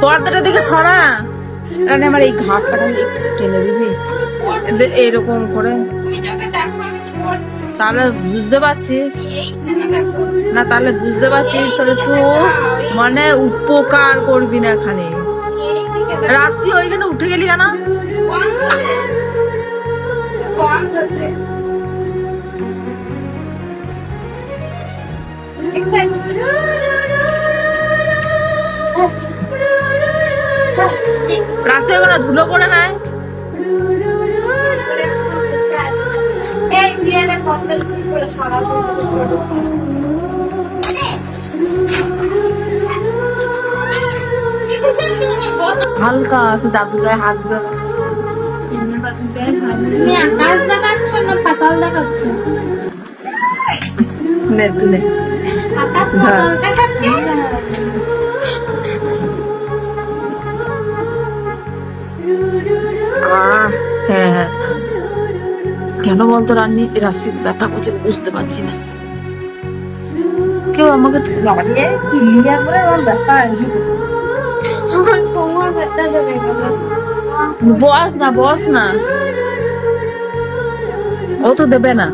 পর্দাটা দিকে ছড়া রানী, আমার এই ঘাটটা একটু টেনে দিবি এরকম করে, তাহলে বুঝতে পারছিস না, তাহলে বুঝতে পারছিস তাহলে তুই মানে উপকার করবি না এখানে। রাশি ওইখানে উঠে গেলি কেন? রাশি ওখানে ধুলো পড়ে নাই? হালকা আছে দাদু গায়ে হাত দেবে। তুমি আকাশ দেখাচ্ছ না পাতাল দেখাচ্ছ? নে তুই আকাশ পাতাল দেখাচ্ছি। হ্যাঁ হ্যাঁ, কেন বলতো রান্নি রাশি ব্যথা করছে বুঝতে পারছি না। কেউ আমাকে বস না, বস না, ও তো দেবে না।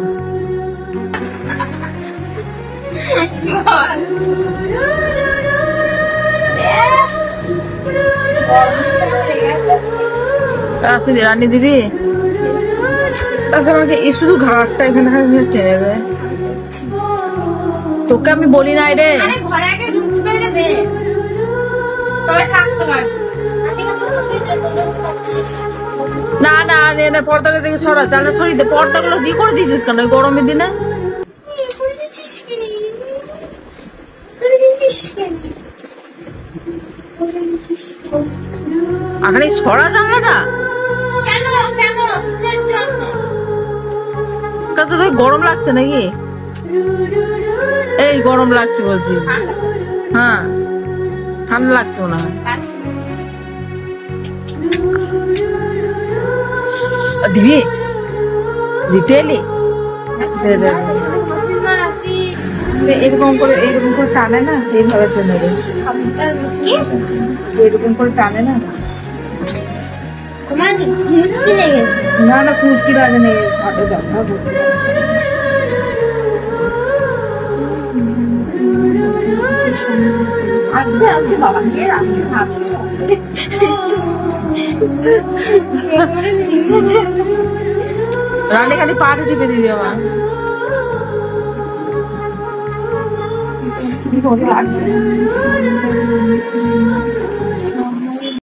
রান্নি দিবি আমাকে শুধু ঘাটটা এখানে টেনে দেয়। তোকে আমি বলি নাই রে, না না না, পর্দাটা দেখে সরা, চালটা সরিয়ে দে। পর্দাগুলো দিয়ে করে দিয়েছিস কেন গরমের দিনে? আরে সরা জানলাটা কেন কেন তোর গরম লাগছে নাকি? এই গরম লাগছে বলছি। হ্যাঁ ঠান্ডা লাগছে মনে হয়। দিবি দিতে এলি? এরকম করে টানে না, সেইভাবে টেনে দেবে। এরকম করে টানে না, না না ফুচকি লাগে নেই, ঘাটে ব্যথা করছে। আস্তে আস্তে বাবা নিয়ে রানী খালি পা টিপে দিবি আমার। লাগছে